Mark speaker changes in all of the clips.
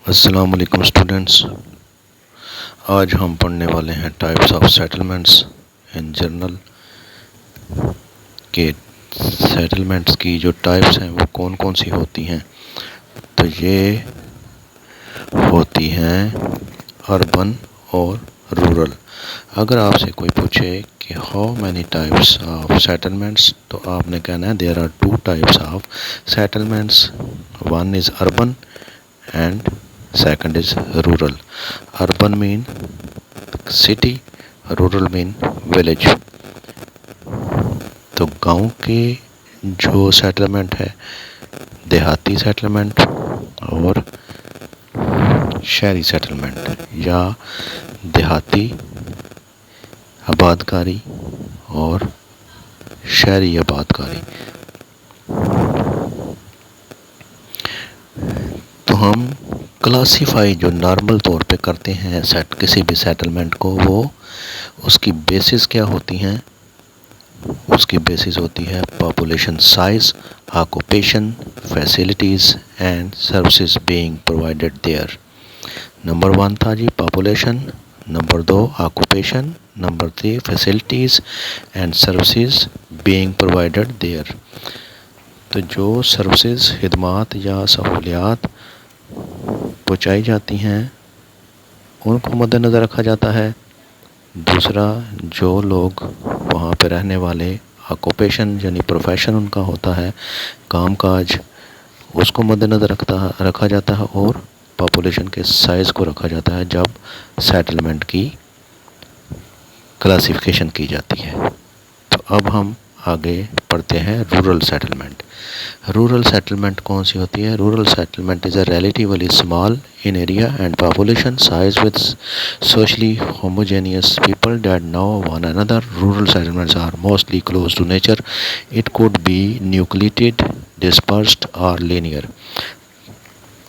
Speaker 1: अस्सलाम वालेकुम स्टूडेंट्स। आज हम पढ़ने वाले हैं types of settlements in general के सेटलमेंट्स की जो टाइप्स हैं वो कौन कौन सी होती हैं। तो ये होती हैं अर्बन और रूरल। अगर आपसे कोई पूछे कि how many types of settlements, तो आपने कहना है there are two types of settlements, one is urban and second is rural. Urban mean city, rural mean village. तो गांव के जो सेटलमेंट है देहाती सेटलमेंट और शहरी सेटलमेंट, या देहाती आबादकारी और शहरी आबादकारी। तो हम क्लासीफाई जो नॉर्मल तौर पे करते हैं किसी भी सेटलमेंट को, वो उसकी बेसिस क्या होती हैं। उसकी बेसिस होती है population size, occupation, facilities and services being provided there. Number 1 था जी population, number 2 occupation, number 3 facilities and services being provided there. तो जो सर्विसेज, खिदमात या सहूलियात पहुँचाई जाती हैं उनको मद्देनज़र रखा जाता है। दूसरा, जो लोग वहाँ पे रहने वाले, ऑक्यूपेशन यानी प्रोफेशन उनका होता है, कामकाज, उसको मद्देनज़र रखा जाता है। और पॉपुलेशन के साइज़ को रखा जाता है जब सेटलमेंट की क्लासिफिकेशन की जाती है। तो अब हम आगे पढ़ते हैं रूरल सेटलमेंट। रूरल सेटलमेंट कौन सी होती है? Rural settlement is a relatively small in area and population size with socially homogeneous people that know one another. Rural settlements are mostly close to nature. It could be nucleated, dispersed or linear.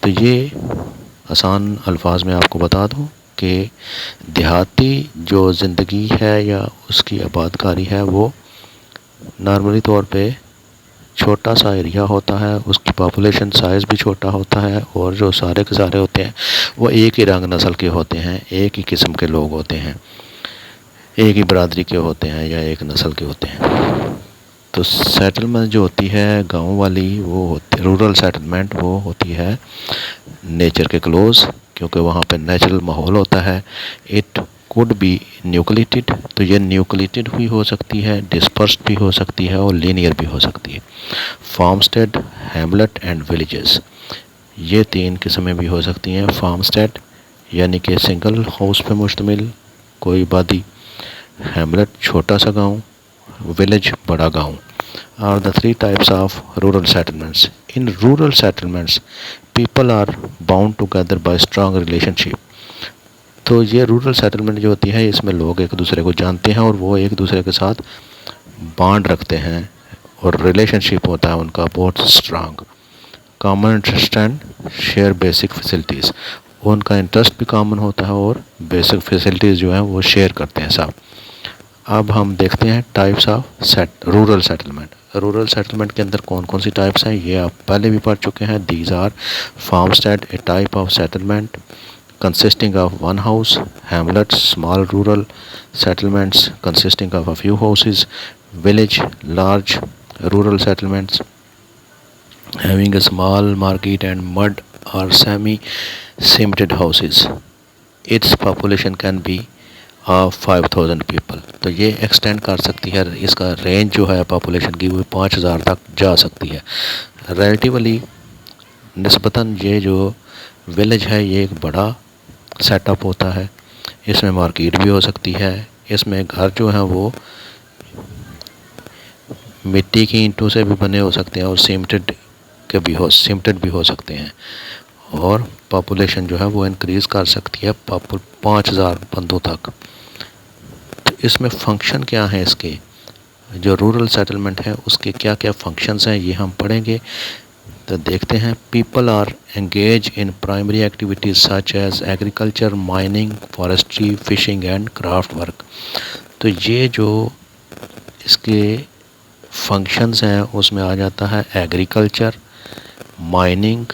Speaker 1: तो ये आसान अल्फाज में आपको बता दूं कि देहाती जो ज़िंदगी है या उसकी आबादकारी है वो नॉर्मली तौर पे छोटा सा एरिया होता है, उसकी पॉपुलेशन साइज़ भी छोटा होता है और जो सारे के सारे होते हैं वो एक ही रंग नस्ल के होते हैं, एक ही किस्म के लोग होते हैं, एक ही बरादरी के होते हैं या एक नस्ल के होते हैं। तो सेटलमेंट जो होती है गांव वाली, वो होती रूरल सेटलमेंट, वो होती है नेचर के क्लोज, क्योंकि वहाँ पे नेचुरल माहौल होता है। इट कुड बी न्यूक्लिएटेड, तो ये न्यूक्लिएटेड भी हो सकती है, डिस्पर्स्ड भी हो सकती है और लीनियर भी हो सकती है। फार्मस्टेड, हैमलेट एंड विलेजेस, ये 3 किस्में भी हो सकती हैं। फार्मस्टेड यानी कि सिंगल हाउस पे मुश्तमिल कोई आबादी, हैमलेट छोटा सा गांव, विलेज बड़ा गांव are the 3 types of rural settlements. In rural settlements, people are bound together by strong relationship. तो ये रूरल सेटलमेंट जो होती है इसमें लोग एक दूसरे को जानते हैं और वो एक दूसरे के साथ बॉन्ड रखते हैं और रिलेशनशिप होता है उनका बहुत strong. Common interest and share basic facilities, उनका इंटरेस्ट भी कॉमन होता है और बेसिक फैसिलिटीज़ जो हैं वो शेयर करते हैं सब। अब हम देखते हैं types of rural settlement. Rural settlement के अंदर कौन कौन सी टाइप्स हैं ये आप पहले भी पढ़ चुके हैं। These are farmstead, a type of settlement consisting of one house, hamlets, small rural settlements consisting of a few houses, village, large rural settlements having a small market and mud or semi-cemented houses. Its population can be of 5000 people. तो ये extend कर सकती है, इसका range जो है population की वो 5000 तक जा सकती है। रिलेटिवली निस्बतन ये जो विलेज है ये एक बड़ा सेटअप होता है, इसमें मार्केट भी हो सकती है, इसमें घर जो हैं वो मिट्टी की ईंटों से भी बने हो सकते हैं और सीमेंटेड भी हो सकते हैं। और पॉपुलेशन जो है वो इंक्रीज़ कर सकती है 5000 बंदों तक। तो इसमें फंक्शन क्या है इसके, जो रूरल सेटलमेंट है उसके क्या क्या फंक्शंस हैं ये हम पढ़ेंगे। तो देखते हैं। People are engage in primary activities such as agriculture, mining, forestry, fishing and craft work. तो ये जो इसके फंक्शंस हैं उसमें आ जाता है agriculture, mining,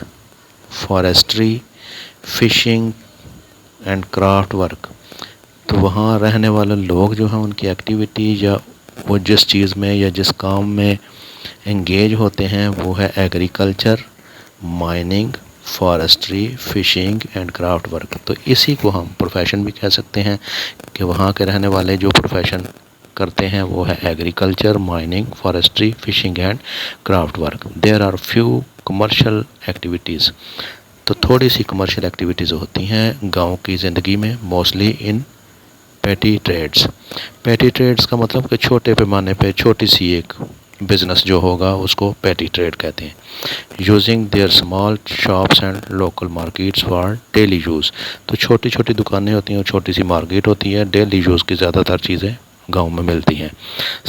Speaker 1: forestry fishing and craft work. तो वहाँ रहने वाले लोग जो हैं उनकी एक्टिविटी या वो जिस चीज़ में या जिस काम में एंगेज होते हैं वो है agriculture, mining, forestry, fishing and craft work. तो इसी को हम प्रोफेशन भी कह सकते हैं कि वहाँ के रहने वाले जो प्रोफेशन करते हैं वो है agriculture, mining, forestry, fishing and craft work. There are few commercial activities. तो थोड़ी सी कमर्शियल एक्टिविटीज़ होती हैं गांव की ज़िंदगी में, मोस्टली इन पेटी ट्रेड्स। पेटी ट्रेड्स का मतलब कि छोटे पैमाने पे छोटी सी एक बिज़नेस जो होगा उसको पेटी ट्रेड कहते हैं। Using their small shops and local markets for daily use. तो छोटी छोटी दुकानें होती हैं और छोटी सी मार्केट होती है, डेली यूज़ की ज़्यादातर चीज़ें गांव में मिलती हैं।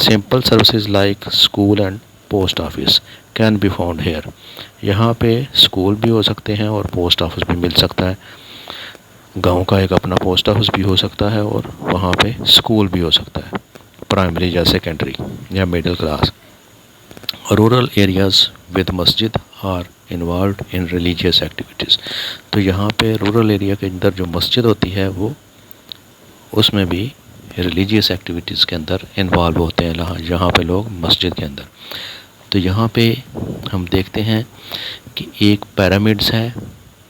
Speaker 1: Simple services like school and post office can be found here. यहाँ पे स्कूल भी हो सकते हैं और पोस्ट ऑफिस भी मिल सकता है। गांव का एक अपना पोस्ट ऑफिस भी हो सकता है और वहाँ पे स्कूल भी हो सकता है, प्राइमरी या सेकेंडरी या middle class. Rural areas with masjid are involve in religious activities. तो यहाँ पे रूरल एरिया के अंदर जो मस्जिद होती है वो उसमें भी रिलीजियस एक्टिविटीज़ के अंदर इन्वॉल्व होते हैं जहाँ पे लोग मस्जिद के अंदर। तो यहाँ पे हम देखते हैं कि एक पिरामिड्स है,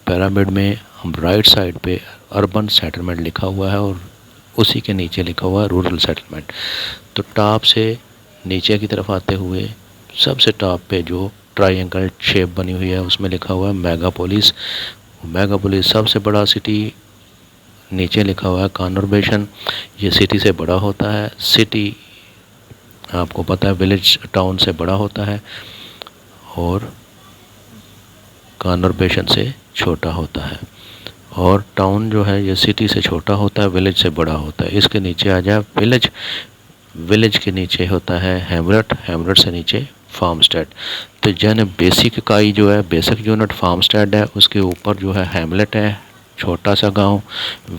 Speaker 1: पिरामिड में हम राइट साइड पे अर्बन सेटलमेंट लिखा हुआ है और उसी के नीचे लिखा हुआ है रूरल सेटलमेंट। तो टॉप से नीचे की तरफ आते हुए सबसे टॉप पे जो ट्रायंगल शेप बनी हुई है उसमें लिखा हुआ है मेगापोलिस। मेगापोलिस सबसे बड़ा सिटी, नीचे लिखा हुआ है कॉन्वर्बेशन, ये सिटी से बड़ा होता है। सिटी आपको पता है विलेज टाउन से बड़ा होता है और कॉन्वर्बेशन से छोटा होता है। और टाउन जो है ये सिटी से छोटा होता है, विलेज से बड़ा होता है। इसके नीचे आ जाए विलेज, विलेज के नीचे होता है हैमलेट, हैमलेट से नीचे फार्मस्टेड। तो जन बेसिक इकाई जो है, बेसिक यूनिट फार्मस्टेड है, उसके ऊपर जो है हैमलेट है, छोटा सा गांव।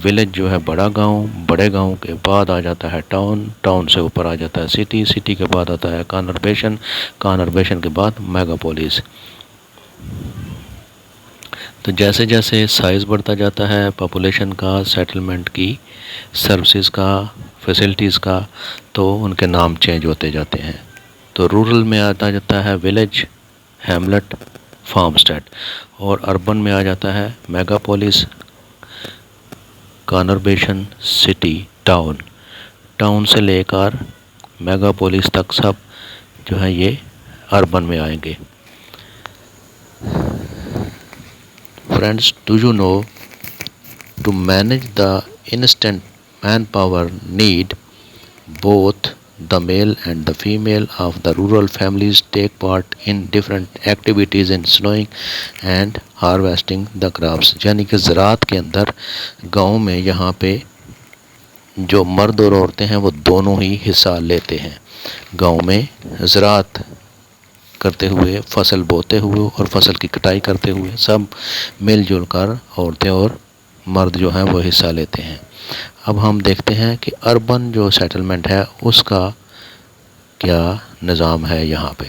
Speaker 1: विलेज जो है बड़ा गांव, बड़े गांव के बाद आ जाता है टाउन, टाउन से ऊपर आ जाता है सिटी, सिटी के बाद आता है कॉन्वर्बेशन, कॉन्वर्बेशन के बाद मेगापोलिस। तो जैसे जैसे साइज़ बढ़ता जाता है पॉपुलेशन का, सेटलमेंट की, सर्विसेज का, फैसिलिटीज़ का, तो उनके नाम चेंज होते जाते हैं। तो रूरल में आता जाता है विलेज, हैमलेट, फार्मस्टेड, और अर्बन में आ जाता है मेगापोलिस, कॉन्वर्बेशन, सिटी, टाउन। टाउन से लेकर मेगापोलिस तक सब जो है ये अर्बन में आएंगे। Friends, do you know to manage the instant manpower need, both the male and the female of the rural families take part in different activities in sowing and harvesting the crops। यानी कि ज़रात के अंदर गांव में यहाँ पे जो मर्द और औरतें हैं वो दोनों ही हिस्सा लेते हैं। गांव में ज़रात करते हुए, फसल बोते हुए और फसल की कटाई करते हुए सब मिलजुल कर औरतें और मर्द जो हैं वो हिस्सा लेते हैं। अब हम देखते हैं कि अर्बन जो सेटलमेंट है उसका क्या निज़ाम है यहाँ पे।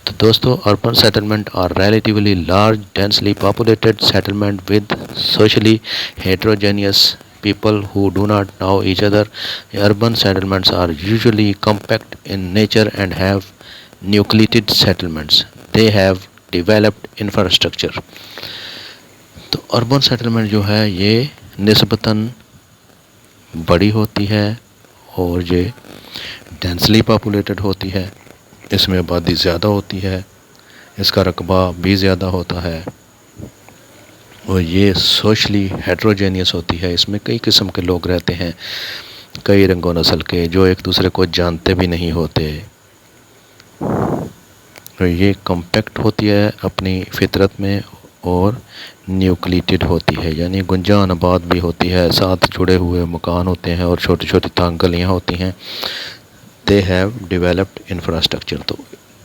Speaker 1: तो दोस्तों, urban settlement are relatively large densely populated settlement with socially heterogeneous people who do not know each other। Urban settlements are usually compact in nature and have nucleated settlements। They have developed infrastructure। तो urban settlement जो है ये निस्बतन बड़ी होती है और ये densely populated होती है, इसमें आबादी ज़्यादा होती है, इसका रकबा भी ज़्यादा होता है और ये सोशली हेट्रोजेनियस होती है। इसमें कई किस्म के लोग रहते हैं, कई रंगों नस्ल के, जो एक दूसरे को जानते भी नहीं होते। तो ये कॉम्पैक्ट होती है अपनी फितरत में और न्यूक्लिएटेड होती है, यानी गुंजान आबाद भी होती है, साथ जुड़े हुए मकान होते हैं और छोटी छोटी तंग गलियाँ होती हैं। They have developed infrastructure. तो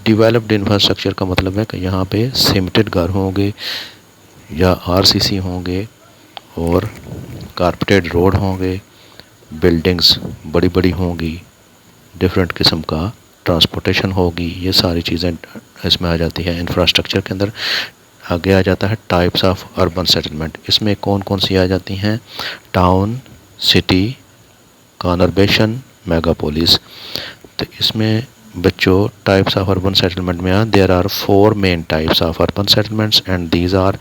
Speaker 1: डेवलप्ड इंफ्रास्ट्रक्चर का मतलब है कि यहाँ पे सीमेंटेड घर होंगे या आरसीसी होंगे और कारपेटेड रोड होंगे, बिल्डिंग्स बड़ी बड़ी होंगी, डिफरेंट किस्म का ट्रांसपोर्टेशन होगी। ये सारी चीज़ें इसमें आ जाती है इंफ्रास्ट्रक्चर के अंदर। आगे आ जाता है टाइप्स ऑफ अर्बन सेटलमेंट। इसमें कौन कौन सी आ जाती हैं? Town, city, conurbation, megapolis. तो इसमें बच्चों टाइप्स ऑफ अर्बन सेटलमेंट में there are 4 main types of urban settlements and these are,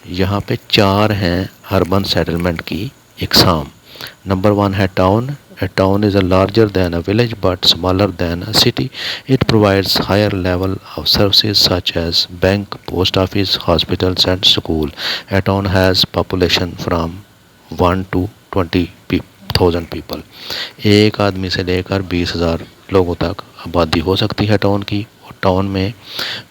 Speaker 1: यहाँ पे 4 हैं अर्बन सेटलमेंट की इकसाम। नंबर 1 है town. A town is a larger than a village but smaller than a city. It provides higher level of services such as bank, post office, hospitals and school. A town has population from 1 to 20,000 people. एक आदमी से लेकर 20,000 लोगों तक आबादी हो सकती है टाउन की। और टाउन में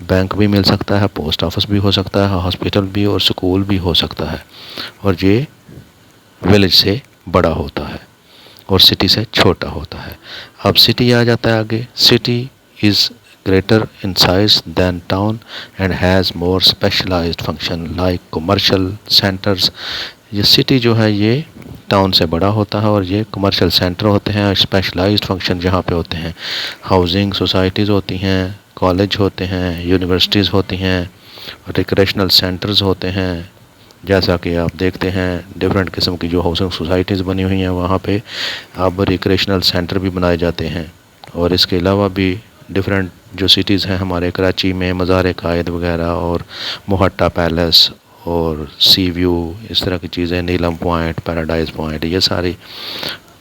Speaker 1: बैंक भी मिल सकता है, पोस्ट ऑफिस भी हो सकता है, हॉस्पिटल भी और स्कूल भी हो सकता है। और ये विलेज से बड़ा होता है और सिटी से छोटा होता है। अब सिटी आ जाता है आगे। City is greater in size than town and has more specialised function like commercial centres. ये सिटी जो है ये टाउन से बड़ा होता है और ये कमर्शियल सेंटर होते हैं। स्पेशलाइज्ड फंक्शन जहाँ पे होते हैं, हाउसिंग सोसाइटीज़ होती हैं, कॉलेज होते हैं, यूनिवर्सिटीज़ होती हैं, रिक्रेशनल सेंटर्स होते हैं। जैसा कि आप देखते हैं डिफरेंट किस्म की जो हाउसिंग सोसाइटीज़ बनी हुई हैं वहाँ पे अब रिक्रेशनल सेंटर भी बनाए जाते हैं। और इसके अलावा भी डिफरेंट जो सिटीज़ हैं हमारे कराची में मज़ार कायद वगैरह और मोहट्टा पैलेस और सी व्यू, इस तरह की चीज़ें, नीलम पॉइंट, पैराडाइज पॉइंट, ये सारी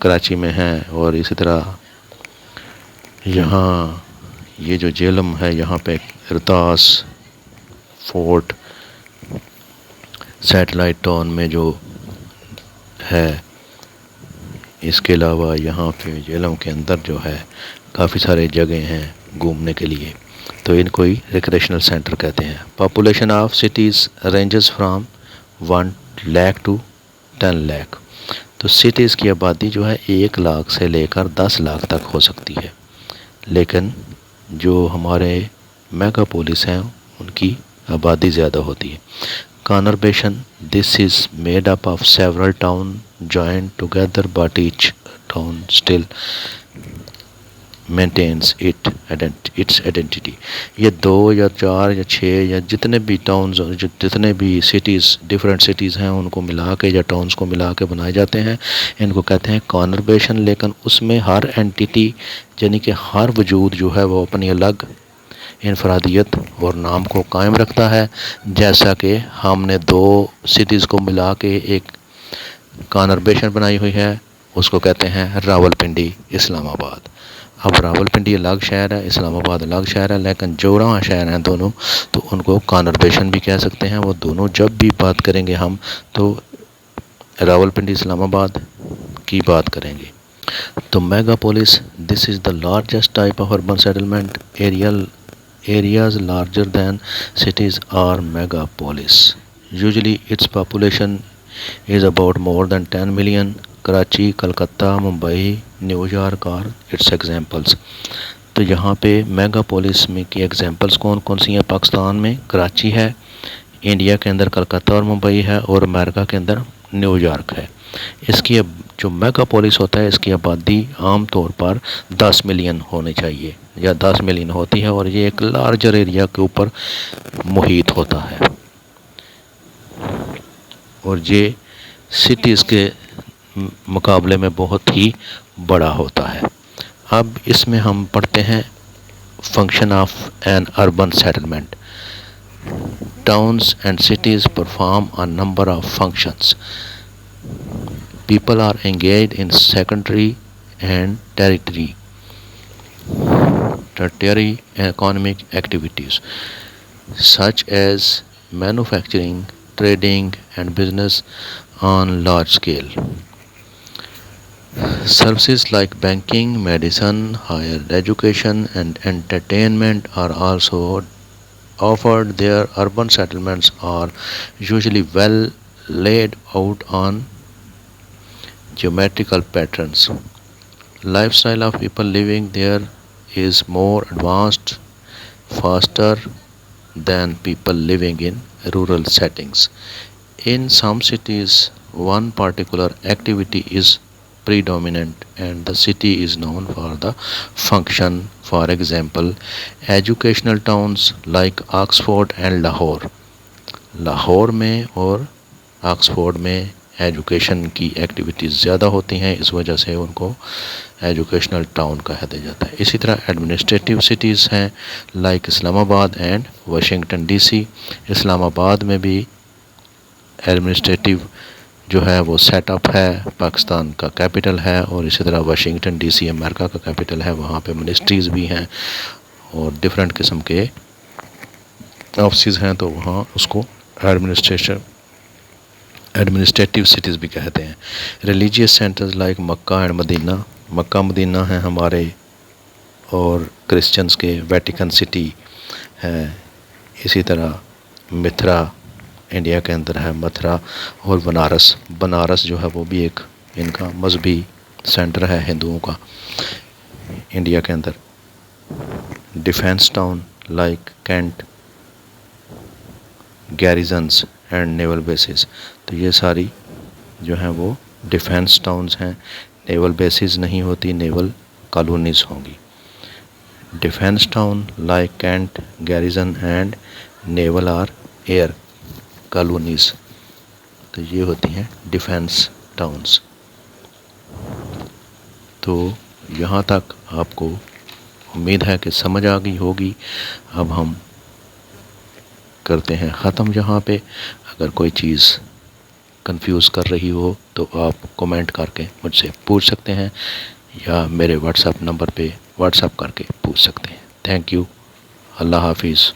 Speaker 1: कराची में हैं। और इसी तरह यहाँ ये जो जेलम है यहाँ पे इरतास फोर्ट सैटेलाइट टाउन में जो है। इसके अलावा यहाँ पे जेलम के अंदर जो है काफ़ी सारे जगह हैं घूमने के लिए, तो इनको ही रिक्रेशनल सेंटर कहते हैं। Population of cities ranges from 1 lakh to 10 lakh. तो सिटीज़ की आबादी जो है 1 लाख से लेकर 10 लाख तक हो सकती है, लेकिन जो हमारे मेगापोलिस हैं उनकी आबादी ज़्यादा होती है। Conurbation, this is made up of several towns joined together but each town still maintains its identity. ये 2 या 4 या 6 या जितने भी टाउन्स, जितने भी सिटीज़, डिफरेंट सिटीज़ हैं उनको मिला के या टाउन्स को मिला के बनाए जाते हैं, इनको कहते हैं कॉन्वर्बेशन। लेकिन उसमें हर एंटिटी यानी कि हर वजूद जो है वो अपनी अलग इनफरादियत और नाम को कायम रखता है। जैसा कि हमने 2 सिटीज़ को मिला के एक कॉन्वर्बेशन बनाई हुई है, उसको कहते हैं रावलपिंडी इस्लामाबाद। अब रावलपिंडी अलग शहर है, इस्लामाबाद अलग शहर है, लेकिन जोड़ा शहर हैं दोनों, तो उनको कॉन्वर्बेशन भी कह सकते हैं। वो दोनों जब भी बात करेंगे हम तो रावलपिंडी इस्लामाबाद की बात करेंगे। तो Megapolis, this is the largest type of urban settlement. Areas larger than cities are megapolis. Usually its population is about more than 10 million. Karachi, Calcutta, Mumbai, New York और इट्स एग्जांपल्स। तो यहाँ पे मेगापोलिस में की एग्जांपल्स कौन कौन सी हैं? पाकिस्तान में कराची है, इंडिया के अंदर कलकत्ता और मुंबई है, और अमेरिका के अंदर न्यूयॉर्क है। इसकी जो मेगापोलिस होता है इसकी आबादी आम तौर पर 10 मिलियन होनी चाहिए या 10 मिलियन होती है, और ये एक लार्जर एरिया के ऊपर मुहित होता है और ये सिटीज़ के मुकाबले में बहुत ही बड़ा होता है। अब इसमें हम पढ़ते हैं function of N urban settlement. Towns and cities perform a number of functions. People are engaged in secondary and tertiary economic activities such as manufacturing, trading and business on large scale. Services like banking, medicine, higher education and entertainment are also offered there. Urban settlements are usually well laid out on geometrical patterns. Lifestyle of people living there is more advanced, faster than people living in rural settings. In some cities, one particular activity is predominant and the city is known for the function. For example, educational towns like Oxford and Lahore Lahore में और Oxford में education की activities ज़्यादा होती हैं, इस वजह से उनको एजुकेशनल टाउन कहा जाता है। इसी तरह एडमिनिस्ट्रेटिव सिटीज़ हैं like Islamabad and Washington DC. Islamabad में भी एडमिनिस्ट्रेटिव जो है वो सेटअप है, पाकिस्तान का कैपिटल है, और इसी तरह वाशिंगटन डीसी अमेरिका का कैपिटल है। वहाँ पे मिनिस्ट्रीज़ भी हैं और डिफरेंट किस्म के ऑफिस हैं, तो वहाँ उसको एडमिनिस्ट्रेटिव सिटीज़ भी कहते हैं। Religious centres like Mecca and Medina, Mecca Medina है हमारे, और क्रिश्चियंस के वेटिकन सिटी है। इसी तरह मथुरा इंडिया के अंदर है, मथुरा, और बनारस, बनारस जो है वो भी एक इनका मजहबी सेंटर है हिंदुओं का इंडिया के अंदर। Defence town like cantt, garrisons and naval bases, तो ये सारी जो हैं वो डिफेंस टाउन्स हैं। नेवल बेसिस नहीं होती, नेवल कॉलोनीज होंगी। Defence town like cantt, garrison and naval or air colonies, तो ये होती हैं डिफेंस टाउन्स। तो यहाँ तक आपको उम्मीद है कि समझ आ गई होगी। अब हम करते हैं ख़त्म यहाँ पे। अगर कोई चीज़ कंफ्यूज कर रही हो तो आप कमेंट करके मुझसे पूछ सकते हैं, या मेरे व्हाट्सएप नंबर पे व्हाट्सएप करके पूछ सकते हैं। Thank you. अल्लाह हाफिज़।